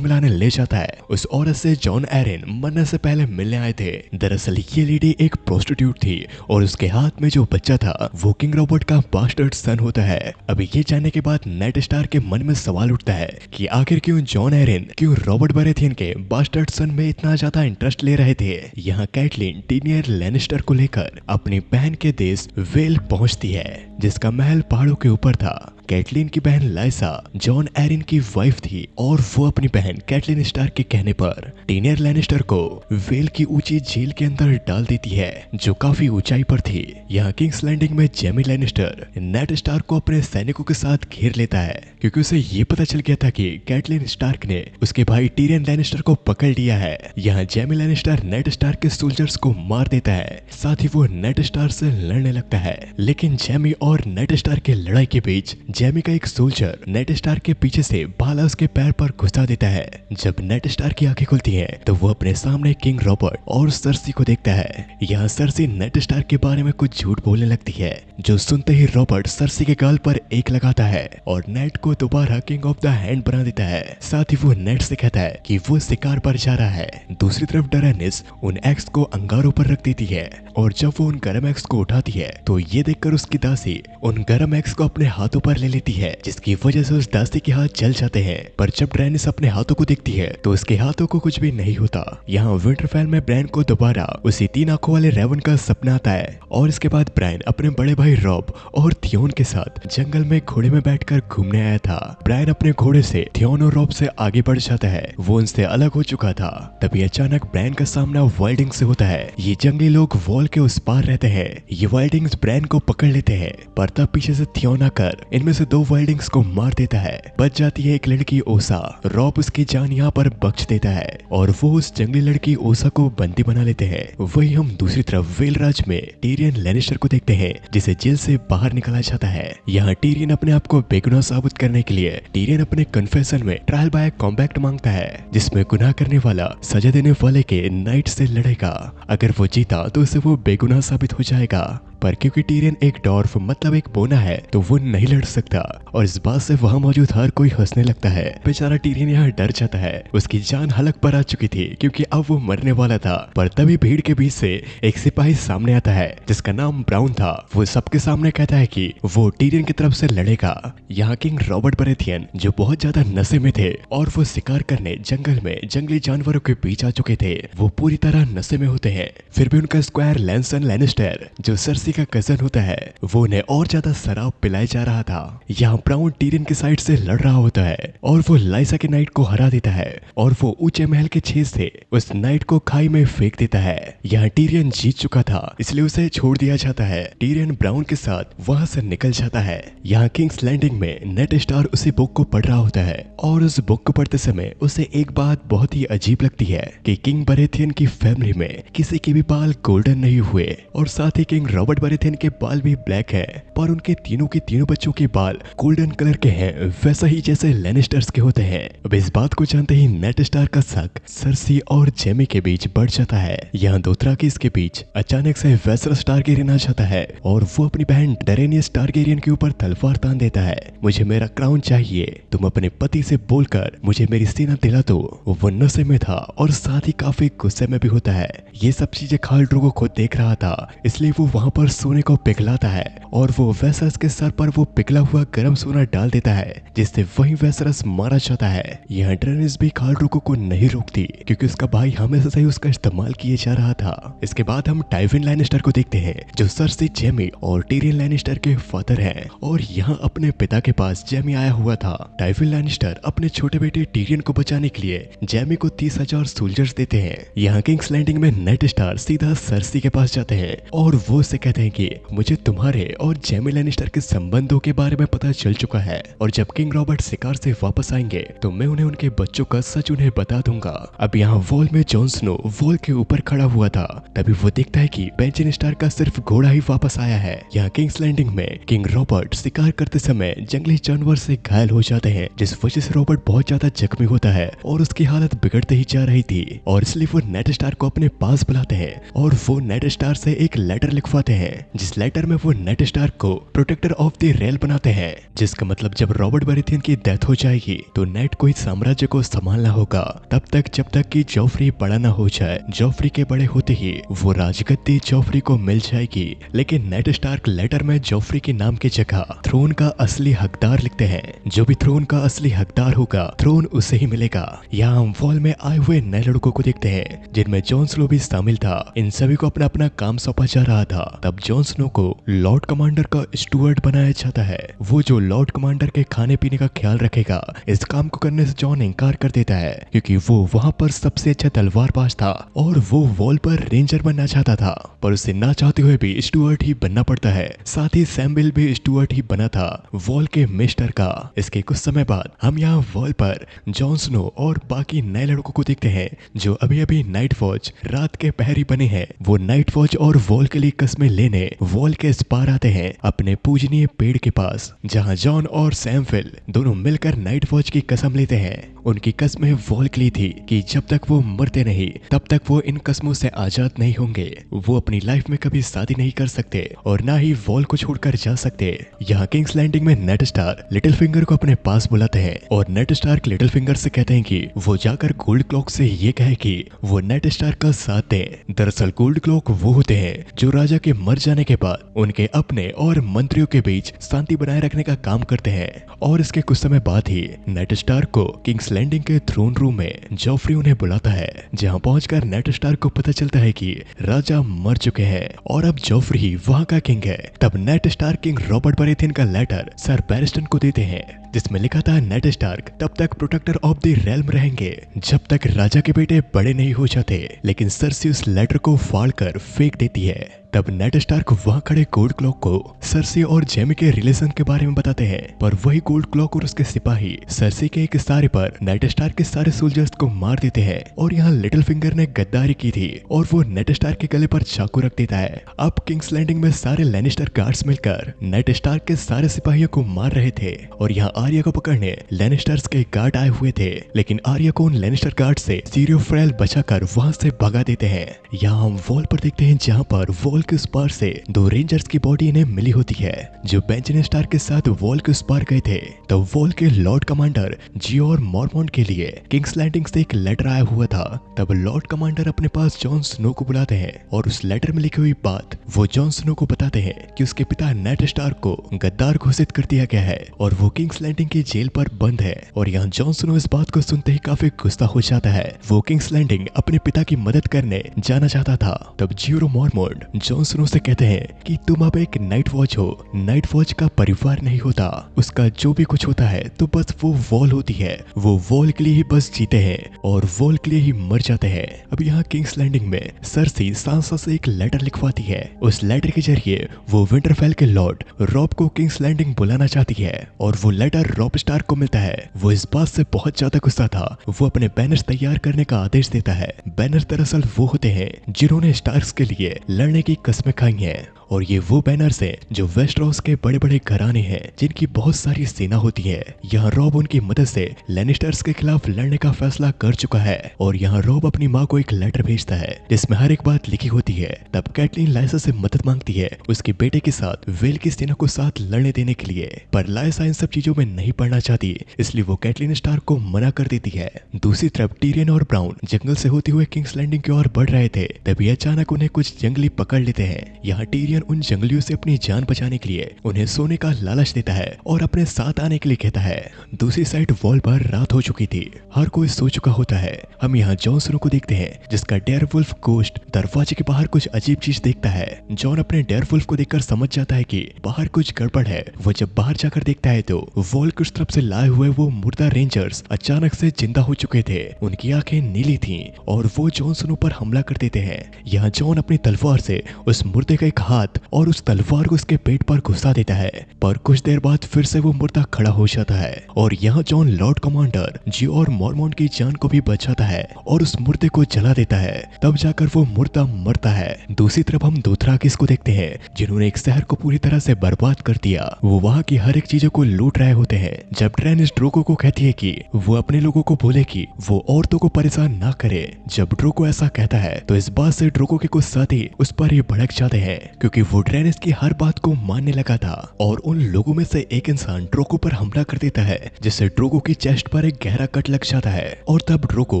मिलाने ले जाता है। उस औरत से जॉन एरिन मरने से पहले मिलने आए थे। दरअसल ये लेडी एक प्रोस्टिट्यूट थी और उसके हाथ में जो बच्चा था वो किंग रॉबर्ट का बास्टर्ड सन होता है। अभी ये जानने के बाद नेड स्टार्क के मन में सवाल उठता है कि आखिर क्यों जॉन एरिन क्यों रॉबर्ट बरेथियन के बास्टर्ड सन में इतना ज्यादा इंटरेस्ट ले रहे थे। यहाँ कैटलिन टीनियर लैनिस्टर को लेकर अपनी बहन के देश वेल पहुंचती है जिसका महल पहाड़ों के ऊपर था। कैटलिन की बहन लाइसा जॉन एरिन की वाइफ थी और वो अपनी बहन कैटलिन स्टार्क के कहने पर टीनियर लैनिस्टर को वेल की ऊंची झील के अंदर डाल देती है जो काफी ऊंचाई पर थी। यहाँ किंग्स लैंडिंग में जेमी लैनिस्टर नेड स्टार्क को अपने सैनिकों के साथ घेर लेता है क्योंकि उसे ये पता चल गया था कि कैटलिन स्टार्क ने उसके भाई टीरियन लैनिस्टर को पकड़ लिया है। यहाँ जेमी लैनिस्टर नेड स्टार्क के सोल्जर्स को मार देता है, साथ ही वो नेड स्टार्क से लड़ने लगता है। लेकिन जेमी और नेड स्टार्क की लड़ाई के बीच जेमी का एक सोल्जर नेड स्टार्क के पीछे से भाला उसके पैर पर घुसा देता है। जब नेड स्टार्क की आंखें खुलती हैं तो वो अपने सामने किंग रॉबर्ट और सर्सी को देखता है। यहाँ सर्सी नेड स्टार्क के बारे में कुछ झूठ बोलने लगती है जो सुनते ही रॉबर्ट सर्सी के गाल पर एक लगाता है और नेड को दोबारा किंग ऑफ द हैंड बना देता है। साथ ही वो नेड से कहता है कि वो शिकार पर जा रहा है। दूसरी तरफ डरेनिस उन एक्स को अंगारों पर रख देती है और जब वो उन गरम एक्स को उठाती है तो ये देखकर उसकी दासी उन गरम एक्स को अपने हाथों पर ले लेती है जिसकी वजह से उस दासी के हाथ जल जाते हैं। पर जब ड्रैनिस अपने हाथों को देखती है तो उसके हाथों को कुछ भी नहीं होता। यहाँ विंटरफेल में ब्रायन को दोबारा उसी 3 आंखों वाले रेवन का सपना आता है और इसके बाद ब्रायन अपने बड़े भाई रॉब और थियोन के साथ जंगल में घोड़े में बैठकर घूमने आया था। ब्रायन अपने घोड़े से थियोन और रॉब से आगे बढ़ जाता है, वो उनसे अलग हो चुका था। तभी अचानक ब्रायन का सामना वाइल्डिंग से होता है। ये जंगली लोग वॉल के उस पार रहते हैं। ये वाइल्डिंग्स ब्रायन को पकड़ लेते हैं पर तब पीछे से थियोन आकर इनमें से 2 वाइल्डिंग्स को मार देता है। बच जाती है एक लड़की ओसा। रॉब उसकी जान यहाँ पर बख्श देता है और वो उस जंगली लड़की ओसा को बंदी बना लेते हैं। वही हम दूसरी तरफ वेलराज में टीरियन लैनिस्टर को देखते हैं जिसे जेल से बाहर निकाला जाता है। यहाँ टीरियन अपने आप को बेगुनाह साबित करने के लिए टीरियन अपने कन्फेशन में ट्रायल बाय कॉम्बैक्ट मांगता है जिसमें गुनाह करने वाला सजा देने वाले के नाइट से लड़ेगा। अगर वो जीता तो उसे वो बेगुनाह साबित हो जाएगा, पर क्योंकि टीरियन एक डॉर्फ मतलब एक बोना है तो वो नहीं लड़ सकता और इस बात से वहाँ मौजूद हर कोई हंसने लगता है। बेचारा टीरियन यहाँ डर जाता है, उसकी जान हलक पर आ चुकी थी क्योंकि अब वो मरने वाला था। पर तभी भीड़ के बीच से एक सिपाही सामने आता है जिसका नाम ब्राउन था। वो सबके सामने कहता है कि वो टीरियन की तरफ से लड़ेगा। यहाँ किंग रॉबर्ट बरेथियन जो बहुत ज्यादा नशे में थे और वो शिकार करने जंगल में जंगली जानवरों के बीच आ चुके थे, वो पूरी तरह नशे में होते हैं। फिर भी उनका स्क्वायर लैंसन लैनिस्टर जो सर्सी का कजन होता है वो उन्हें और ज्यादा शराब पिलाए जा रहा था। यहाँ ब्राउन टीरियन की साइड से लड़ रहा होता है और वो लाइसा के नाइट को हरा देता है और वो ऊंचे महल के छेद से उस नाइट को खाई में फेंक देता है। यहाँ टीरियन जीत चुका था इसलिए उसे छोड़ दिया जाता है। टीरियन ब्राउन के साथ वहां से निकल जाता है। यहाँ किंग्स लैंडिंग में नेड स्टार उसी बुक को पढ़ रहा होता है और उस बुक को पढ़ते समय उसे एक बात बहुत ही अजीब लगती है कि किंग बरेथियन की फैमिली में किसी के भी बाल गोल्डन नहीं हुए और साथ ही किंग रॉबर्ट बरेथियन के बाल भी ब्लैक है, पर उनके तीनों के तीनों बच्चों के बाल गोल्डन कलर के हैं, वैसा ही जैसे लैनिस्टर्स के होते हैं। अब इस बात को जानते ही नेड स्टार का शक सर्सी और जेमी के बीच बढ़ जाता है। यहाँ दोथराकिस के बीच अचानक से वेसरस टारगेरियन आ जाता है और वो अपनी बहन डेरेनियस टारगेरियन के ऊपर तलवार तान देता है। मुझे मेरा क्राउन चाहिए, तुम अपने पति से बोलकर मुझे मेरी सेना दिला दो। वो नशे में था और साथ ही काफी गुस्से में भी होता है। ये सब चीजें खाल ड्रोगो खुद देख रहा था इसलिए वो वहाँ पर सोने को पिघलाता है और वो वेसरस के सर पर वो पिघला हुआ गर्म सोना डाल देता है, जिससे वही वेसरस मारा जाता है। यहाँ ड्रेनिस भी खाल ड्रूगो को नहीं रोकती क्योंकि उसका भाई हमेशा से ही उसका इस्तेमाल किए जा रहा था। इसके बाद हम टाइविन लैनिस्टर को देखते हैं जो सर्सी, जेमी और टिरियन लैनिस्टर के फादर हैं और यहाँ अपने पिता के पास जेमी आया हुआ था। टाइविन लैनिस्टर अपने छोटे बेटे टिरियन को बचाने के लिए जेमी को 30,000 सोल्जर्स देते हैं। यहाँ किंग्स लैंडिंग में नेड स्टार सीधा सर्सी के पास जाते हैं और वो उससे कहते हैं कि मुझे तुम्हारे और जेमी लैनिस्टर के संबंधों के बारे में पता चल चुका है और जब किंग रॉबर्ट शिकार से वापस आएंगे तो मैं उन्हें उनके बच्चों का सच उन्हें बता दूंगा। अब यहाँ वॉल में जॉन स्नो वॉल के ऊपर खड़ा हुआ था, तभी वो देखता है कि बेंजन स्टार का सिर्फ घोड़ा ही वापस आया है। यहाँ किंग्स लैंडिंग में किंग रॉबर्ट शिकार करते समय जंगली जानवर से घायल हो जाते हैं, जिस वजह से रॉबर्ट बहुत ज्यादा जख्मी होता है और उसकी हालत बिगड़ते ही जा रही थी और इसलिए वो नेड स्टार को अपने पास बुलाते हैं और वो नेड स्टार से एक लेटर लिखवाते हैं, जिस लेटर में वो नेड स्टार को प्रोटेक्टर ऑफ द रेल बनाते हैं, जिसका मतलब जब रॉबर्ट बरेथियन की डेथ हो जाएगी तो नेड को इस साम्राज्य को संभालना होगा तब तक जब तक कि जॉफरी बड़ा न हो जाए। जॉफरी के बड़े होते ही वो राजगद्दी जॉफरी को मिल जाएगी, लेकिन नेड स्टार्क लेटर में जॉफरी के नाम की जगह थ्रोन का असली हकदार लिखते हैं। जो भी थ्रोन का असली हकदार होगा थ्रोन उसे ही मिलेगा। यहाँ हम वॉल में आए हुए नए लड़कों को देखते हैं जिनमें जॉन स्नो भी शामिल था। इन सभी को अपना अपना काम सौंपा जा रहा था। तब जॉन स्नो को लॉर्ड कमांडर का स्टुअर्ड बनाया जाता है, वो जो लॉर्ड कमांडर के खाने पीने का ख्याल रखेगा। इस काम को करने से जॉन इनकार कर देता है क्योंकि वो वहाँ पर सबसे अच्छा तलवारबाज था और वो वॉल पर रेंजर बनना चाहता था, पर उसे ना चाहते हुए भी स्टुअर्ड ही बनना पड़ता है। साथ ही सैम्बिल भी स्टुअर्ड ही बना था वॉल के मिस्टर का। इसके कुछ समय बाद हम यहाँ वॉल पर जॉन स्नो और बाकी नए लड़कों को देखते हैं जो अभी अभी नाइट वॉच रात के पहरी बने हैं। वो नाइट वॉच और वॉल के लिए कस्में लेने वॉल के इस पार आते हैं अपने पूजनीय पेड़ के पास, जहाँ जॉन और सैमफिल दोनों मिलकर नाइट वॉच की कसम लेते हैं। उनकी कस्में वॉल के लिए थी कि जब तक वो मरते नहीं तब तक वो इन कस्मों से आजाद नहीं होंगे। वो अपनी लाइफ में कभी शादी नहीं कर सकते और ना ही वॉल को छोड़कर जा सकते। यहाँ किंग्स लैंडिंग में नेड स्टार लिटिल फिंगर को अपने पास बुलाते हैं और नेड स्टार्क लिटिल फिंगर से कहते हैं कि वो जाकर गोल्ड क्लॉक से ये कहे कि वो नेड स्टार्क का साथ दें। दरअसल गोल्ड क्लॉक वो होते हैं जो राजा के मर जाने के बाद उनके अपने और मंत्रियों के बीच शांति बनाए रखने का काम करते हैं। और इसके कुछ समय बाद ही नेड स्टार्क को किंग्स लैंडिंग के थ्रोन रूम में जॉफरी उन्हें बुलाता है, जहां पहुंचकर नेड स्टार्क को पता चलता है कि राजा मर चुके हैं और अब जॉफरी वहां का किंग है। तब नेड स्टार्क किंग रॉबर्ट बरेथियन का लेटर सर बैरिस्टन को देते हैं जिसमें लिखा था नेड स्टार्क तब तक प्रोटेक्टर ऑफ द रेल्म रहेंगे जब तक राजा के बेटे बड़े नहीं हो जाते। लेकिन सरसी उस लेटर को फाड़कर फेंक देती है। तब नेड स्टार्क वहां खड़े गोल्ड क्लॉक को सरसी और जेमी के रिलेशन के बारे में बताते हैं, पर वही गोल्ड क्लॉक और उसके सिपाही सरसी के एक इशारे पर नेड स्टार्क के सारे सोल्जर्स को मार देते हैं। और यहाँ लिटिल फिंगर ने गद्दारी की थी और वो नेड स्टार्क के गले पर चाकू रख देता है। अब किंग्स लैंडिंग में सारे लैनिस्टर गार्ड्स मिलकर नेड स्टार्क के सारे सिपाहियों को मार रहे थे और यहाँ आर्या को पकड़ने लैनिस्टर्स के गार्ड आए हुए थे, लेकिन आर्या को उन लैनिस्टर गार्ड से सीरियो फ्रेल बचाकर वहां से भगा देते हैं। यहाँ हम वॉल पर देखते हैं जहाँ पर वॉल के उस पार से दो रेंजर्स की बॉडी इन्हें मिली होती है जो बेंजन स्टार के साथ वॉल के उस पार गए थे। तो वॉल के लॉर्ड कमांडर जियोर मॉर्मॉन्ट के लिए किंग्स लैंडिंग से एक लेटर आया हुआ था। तब लॉर्ड कमांडर अपने पास जॉन स्नो को बुलाते हैं और उस लेटर में लिखी हुई बात वो जॉन स्नो को बताते हैं कि उसके पिता नेड स्टार्क को गद्दार घोषित कर दिया गया है और वो किंग्स लैंडिंग की जेल पर बंद है। और यहाँ जॉन स्नो इस बात को सुनते ही काफी गुस्सा हो जाता है। वो किंग्स लैंडिंग अपने पिता की मदद करने जाना चाहता था। तब जियोर मॉर्मॉन्ट जॉन स्नो से कहते हैं कि तुम अब एक नाइट वॉच हो। नाइट वॉच का परिवार नहीं होता, उसका जो भी कुछ होता है तो बस वो वॉल होती है। वो वॉल के लिए ही बस जीते हैं और वॉल के लिए ही मर जाते हैं। अब यहाँ किंग्स लैंडिंग में सरसी सांसा से एक लेटर लिखवाती है। उस लेटर के जरिए वो विंटरफेल के लॉर्ड रॉब को किंग्स लैंडिंग बुलाना चाहती है और वो लेटर रॉब स्टार्क को मिलता है। वो इस बात से बहुत ज्यादा गुस्सा था, वो अपने बैनर्स तैयार करने का आदेश देता है। बैनर दरअसल वो होते हैं जिन्होंने स्टार्क्स के लिए लड़ने की कस्में खाई हैं और ये वो बैनर्स हैं जो वेस्टरोस के बड़े बड़े घराने हैं जिनकी बहुत सारी सेना होती है। यहाँ रॉब उनकी मदद से लैनिस्टर्स के खिलाफ लड़ने का फैसला कर चुका है और यहाँ रॉब अपनी माँ को एक लेटर भेजता है जिसमें हर एक बात लिखी होती है। तब कैटलिन लाइसा से मदद मांगती है उसके बेटे के साथ वेल की सेना को साथ लड़ने देने के लिए, पर लाइसा इन सब चीजों में नहीं पड़ना चाहती, इसलिए वो कैटलिन स्टार्क को मना कर देती है। दूसरी तरफ टीरियन और ब्राउन जंगल से होते हुए किंग्स लैंडिंग की ओर बढ़ रहे थे, तभी अचानक उन्हें कुछ जंगली पकड़ लेते हैं। यहाँ टीरियन टीरियन उन जंगलियों से अपनी जान बचाने के लिए उन्हें सोने का लालच देता है और अपने साथ आने के लिए कहता है। दूसरी साइड वॉल पर रात हो चुकी थी, हर कोई सो चुका होता है। हम यहाँ जॉन स्नो को देखते हैं जिसका डेयरवुल्फ गोश्त दरवाजे के बाहर कुछ अजीब चीज देखता है। जॉन अपने डेयरवुल्फ को देखकर समझ जाता है कि बाहर कुछ गड़बड़ है। वो जब बाहर जाकर देखता है तो वॉल की तरफ से लाए हुए वो मुर्दा रेंजर्स अचानक से जिंदा हो चुके थे। उनकी आंखें नीली थीं और वो जॉन स्नो पर हमला कर देते हैं। यहाँ जॉन अपनी तलवार से उस मुर्दे का एक हाथ और उस तलवार को उसके पेट पर घुसा देता है, पर कुछ देर बाद फिर से वो मुर्दा खड़ा हो जाता है और यहाँ जॉन लॉर्ड कमांडर जियोर मॉर्मॉन्ट की जान को भी बचाता है और उस मुर्दे को जला देता है। तब जाकर वो मुर्दा मरता है। दूसरी तरफ हम दोथराकिस को देखते हैं जिन्होंने एक शहर को पूरी तरह से बर्बाद कर दिया। वो वहाँ की हर एक चीजों को लूट रहे होते हैं। जब ड्रैनिस ड्रोगो को कहती है कि वो अपने लोगों को बोले कि वो औरतों को परेशान ना करे, जब ड्रोगो ऐसा कहता है तो इस बात से ड्रोगो के कुछ साथी उस पर ही भड़क जाते हैं क्योंकि वो ड्रैनिस की हर बात को मानने लगा था और उन लोगों में से एक इंसान ड्रोगो पर हमला कर देता है जिससे ड्रोगो की चेस्ट पर एक गहरा कट लग जाता है और तब ड्रोगो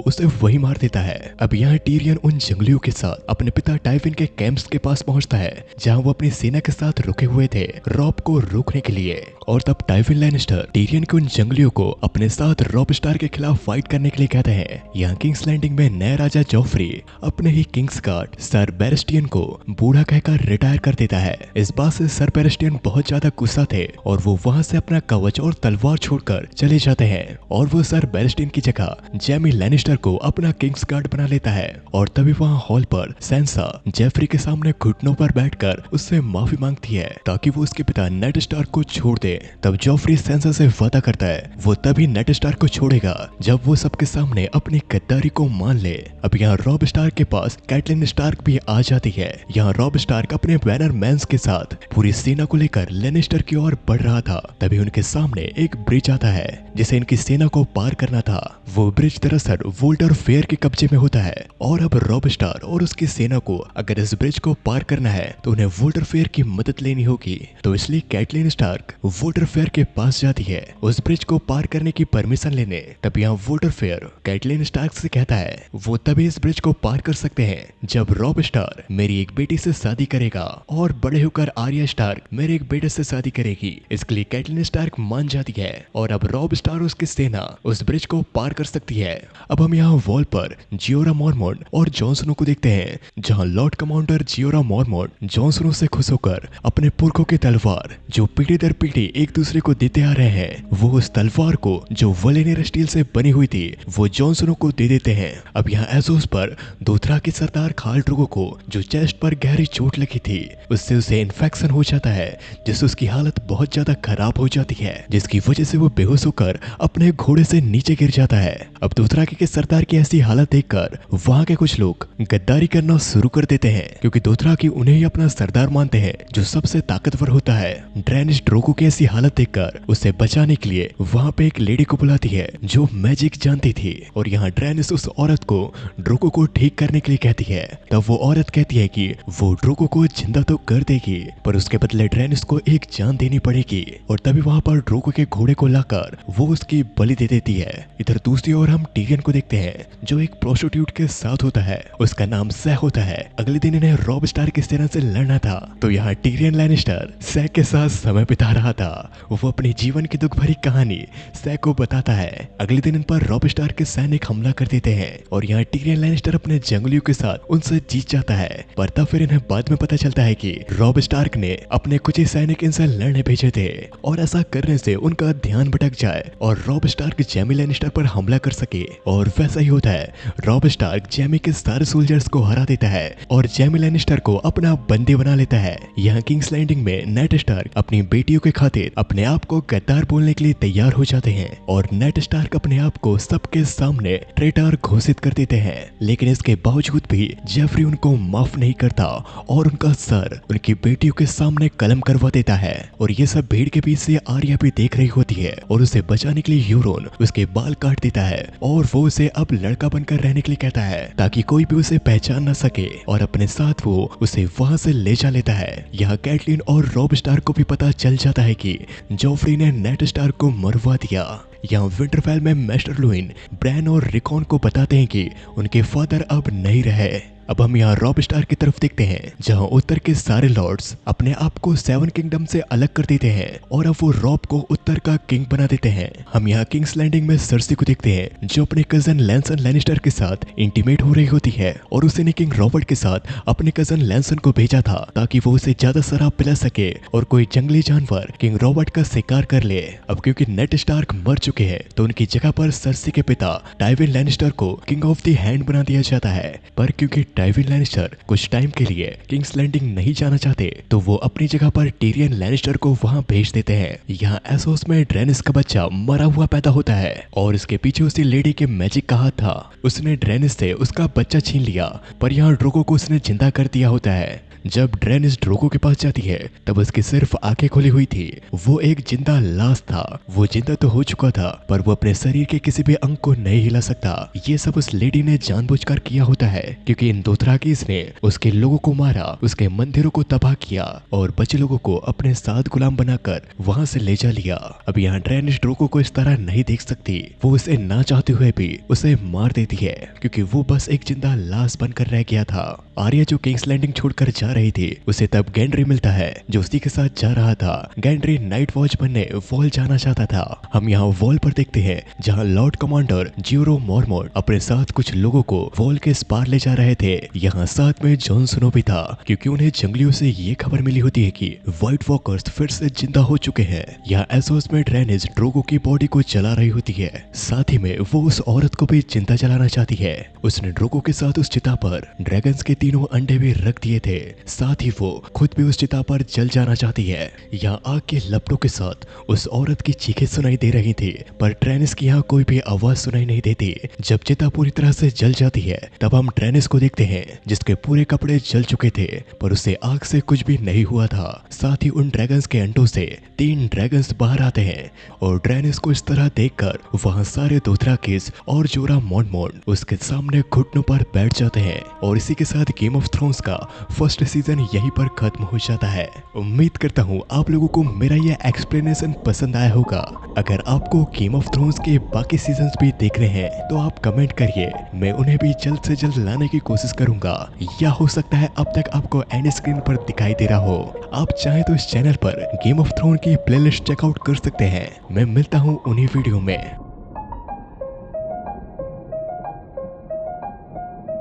उसे वही मार देता है। अब यहाँ टीरियन उन जंगलियों के साथ अपने पिता टाइविन के कैंप्स के पास पहुंचता है जहाँ वो अपनी सेना के साथ रुके हुए थे रॉब को रोकने के लिए। और तब टाइविन लैनिस्टर टीरियन के उन जंगलियों को अपने साथ रॉब स्टार के खिलाफ फाइट करने के लिए कहते हैं। यहाँ किंग्स लैंडिंग में नया राजा जॉफ्री अपने ही किंग्स गार्ड सर बेरेस्टियन को बूढ़ा कहकर रिटायर कर देता है। इस बात से सर बेरेस्टियन बहुत ज्यादा गुस्सा थे और वो वहाँ से अपना कवच और तलवार छोड़कर चले जाते हैं और वो सर बेरेस्टियन की जगह जेमी लैनिस्टर को अपना किंग्स गार्ड बना लेता है। और तभी वहाँ हॉल पर सैंसा जेफरी के सामने घुटनों पर बैठकर उससे माफी मांगती है ताकि वो उसके पिता नेड स्टार्क को छोड़ दे। तब जॉफ्री सैंसा से वादा करता है वो तभी नेड स्टार्क को छोड़ेगा जब वो सबके सामने अपनी गद्दारी को मान ले। अब यहाँ रॉब स्टार्क के पास कैटलिन स्टार्क भी आ जाती है। यहाँ रॉब स्टार्क अपने बैनर मैंस के साथ पूरी सेना को लेकर लेनिस्टर की ओर बढ़ रहा था। तभी उनके सामने एक ब्रिज आता है जिसे इनकी सेना को पार करना था। वो ब्रिज दरअसल वोल्टर फेयर के कब्जे में होता है और अब रॉब स्टार और उसकी सेना को अगर इस ब्रिज को पार करना है तो उन्हें वोल्टर फेयर की मदद लेनी होगी। तो इसलिए कैटलिन स्टार्क वोल्टर फेयर के पास जाती है उस ब्रिज को पार करने की परमिशन लेने। तब यहाँ वोल्टर फेयर कैटलिन स्टार्क से कहता है वो तभी इस ब्रिज को पार कर सकते हैं जब रॉब स्टार मेरी एक बेटी से शादी करेगा और बड़े होकर आर्या स्टार्क मेरे एक बेटे से शादी करेगी। इसके लिए कैटलिन स्टार्क मान जाती है और अब रॉब स्टार और उसकी सेना उस ब्रिज को पार कर सकती है। अब हम यहाँ वॉल पर जियोरा मॉर्मॉन्ट और जॉन स्नो को देखते हैं जहाँ लॉर्ड कमांडर जियोरा मॉर्मॉन्ट जॉन स्नो से खुश होकर अपने पुरखों की तलवार जो पीढ़ी दर पीढ़ी एक दूसरे को देते आ रहे हैं वो उस तलवार को जो वलेनियर स्टील से बनी हुई थी वो जॉन स्नो को दे देते हैं। अब यहाँ एसोस पर दोथरा के सरदार खाल ड्रोगो को जो चेस्ट पर गहरी चोट लगी थी उससे उसे इन्फेक्शन हो जाता है जिससे उसकी हालत बहुत ज्यादा खराब हो जाती है जिसकी वजह से वो बेहोश होकर अपने घोड़े से नीचे गिर जाता है। अब दोथरा के सरदार की ऐसी हालत देखकर वहाँ के कुछ लोग गद्दारी करना शुरू कर देते हैं क्योंकि दोथरा की उन्हें ही अपना सरदार मानते हैं जो सबसे ताकतवर होता है। ड्रैनिस ड्रोगो की ऐसी हालत देखकर उसे बचाने के लिए वहाँ पे एक लेडी को बुलाती है जो मैजिक जानती थी और यहाँ ड्रैनिस उस औरत को ड्रोगो को ठीक करने के लिए कहती है। तब वो औरत कहती है कि वो ड्रोगो को जिंदा तो कर देगी पर उसके बदले ड्रैनिस को एक जान देनी पड़ेगी और तभी वहाँ पर ड्रोगो के घोड़े को लाकर वो उसकी बलि दे देती है। इधर दूसरी ओर हम टीरियन को देखते हैं जो एक प्रोस्टिट्यूट के साथ होता है, उसका नाम सै होता है। अगले दिन इन्हें रॉब स्टार की सेना से लड़ना था तो यहाँ टीरियन लैनिस्टर सै के साथ समय बिता रहा था। वो अपनी जीवन की दुख भरी कहानी सै को बताता है। अगले दिन इन पर रॉब स्टार के सैनिक हमला कर देते हैं और यहाँ टीरियन लैनिस्टर अपने जंगलियों के साथ उनसे जीत जाता है। पर तब फिर इन्हें बाद में पता चलता है कि रॉब स्टार्क ने अपने कुछ ही सैनिक इनसे लड़ने भेजे थे और ऐसा करने से उनका ध्यान भटक जाए और रॉब स्टार्क जेमी लैनिस्टर पर हमला कर सके। और वैसा ही होता है, रॉब स्टार्क जेमी के सारे सोल्जर्स को हरा देता है और जेमी लैनिस्टर को अपना बंदी बना लेता है। यहाँ किंग्स लैंडिंग में नेड स्टार्क अपनी बेटियों के खातिर अपने आप को गद्दार बोलने के लिए तैयार हो जाते हैं और नेड स्टार्क अपने आप को सबके सामने ट्रेटर घोषित कर देते हैं। लेकिन इसके बावजूद भी जेफरी उनको माफ नहीं करता और उनका सर उनकी बेटियों के सामने कलम करवा देता है। और ये सब भीड़ के बीच से आर्या भी देख रही होती है और उसे बचाने के लिए यूरोन उसके बाल काट देता है और वो उसे अब लड़का बनकर रहने के लिए कहता है ताकि कोई भी उसे पहचान न सके और अपने साथ वो उसे वहां से ले जा लेता है। यहाँ कैटलिन और रॉब स्टार को भी पता चल जाता है कि जॉफ्री ने नेड स्टार को मरवा दिया। यहाँ विंटरफेल में मास्टर लुइन ब्रैन और रिकॉन को बताते हैं कि उनके फादर अब नहीं रहे। अब हम यहाँ रॉब स्टार की तरफ देखते हैं, जहाँ उत्तर के सारे लॉर्ड्स अपने आप को 7 किंगडम से अलग कर देते हैं और अब वो रॉब को उत्तर का किंग बना देते हैं। हम यहाँ किंग्स लैंडिंग में सर्सी को देखते हैं, जो अपने कजन लैंसन लैनिस्टर के साथ इंटीमेट हो रही होती है और उसने किंग रॉबर्ट के साथ अपने कजन लैंसन को भेजा था ताकि वो उसे ज्यादा शराब पिला सके और कोई जंगली जानवर किंग रॉबर्ट का शिकार कर ले। अब क्योंकि नेड स्टार्क मर चुके हैं तो उनकी जगह पर सर्सी के पिता टाइविन लैनिस्टर को किंग ऑफ द हैंड बना दिया जाता है। पर क्योंकि टाइविन लैनिस्टर कुछ टाइम के लिए किंग्स लैंडिंग नहीं जाना चाहते तो वो अपनी जगह पर टिरियन लैनिस्टर को वहां भेज देते हैं। यहाँ एसोस में ड्रेनिस का बच्चा मरा हुआ पैदा होता है और इसके पीछे उसी लेडी के मैजिक का हाथ था। उसने ड्रेनिस से उसका बच्चा छीन लिया, पर यहाँ ड्रोगो को उसने जिंदा कर दिया होता है। जब ड्रेनिस ड्रोगो के पास जाती है तब उसकी सिर्फ आंखें खुली हुई थी। वो एक जिंदा लाश था। वो जिंदा तो हो चुका था पर वो अपने शरीर के किसी भी अंग को नहीं हिला सकता। ये सब उस लेडी ने जानबूझकर किया होता है क्योंकि इन दोथराकीज ने उसके लोगों को मारा, उसके मंदिरों को तबाह किया और बचे लोगों को अपने साथ गुलाम बनाकर वहां से ले जा लिया। अब यहाँ ड्रेनिस ड्रोगो को इस तरह नहीं देख सकती। वो उसे ना चाहते हुए भी उसे मार देती है क्योंकि वो बस एक जिंदा लाश बनकर रह गया था। आर्या जो किंग्स लैंडिंग छोड़कर जा रही थी उसे तब गैंड्री मिलता है जो उसी के साथ जा रहा था। गैंड्री नाइट वॉच बनने वॉल जाना चाहता था। हम यहाँ वॉल पर देखते हैं जहाँ लॉर्ड कमांडर जियोरो मॉर्मोट अपने साथ कुछ लोगों को वॉल के इस पार ले जा रहे थे। यहाँ साथ में जॉन स्नो भी था क्योंकि उन्हें जंगलियों से ये खबर मिली होती है कि व्हाइट वॉकर्स फिर से जिंदा हो चुके हैं। यहाँ एसोस में ड्रेनिस ड्रोगो की बॉडी को जला रही होती है, साथ ही में वो उस औरत को भी जिंदा जलाना चाहती है। उसने ड्रोगो के साथ उस चिता पर ड्रैगन्स के तीनों अंडे भी रख दिए थे, साथ ही वो खुद भी उस चिता पर जल जाना चाहती है। यहाँ आग के लपटों के साथ उस औरत की चीखें सुनाई दे रही थी, पर ड्रेनिस की यहाँ कोई भी आवाज सुनाई नहीं देती। जब चिता पूरी तरह से जल जाती है तब हम ड्रेनिस को देखते हैं जिसके पूरे कपड़े जल चुके थे पर उसे आग से कुछ भी नहीं हुआ था। साथ ही उन ड्रैगन्स के अंडों से 3 ड्रैगन्स बाहर आते हैं और ड्रेनिस को इस तरह देखकर वहाँ सारे दोथराकिस और जोरा मॉर्मोट उसके सामने घुटनों पर बैठ जाते हैं। और इसी के साथ गेम ऑफ थ्रोन्स का फर्स्ट सीजन यहीं पर खत्म हो जाता है। उम्मीद करता हूँ आप लोगों को मेरा यह एक्सप्लेनेशन पसंद आया होगा। अगर आपको गेम ऑफ थ्रोन्स के बाकी सीजन्स भी देखने हैं तो आप कमेंट करिए, मैं उन्हें भी जल्द से जल्द लाने की कोशिश करूंगा। या हो सकता है अब तक आपको एंड स्क्रीन पर दिखाई दे रहा हो। आप चाहे तो इस चैनल पर गेम ऑफ थ्रोन की प्लेलिस्ट चेकआउट कर सकते हैं। मैं मिलता हूँ उन्हीं वीडियो में।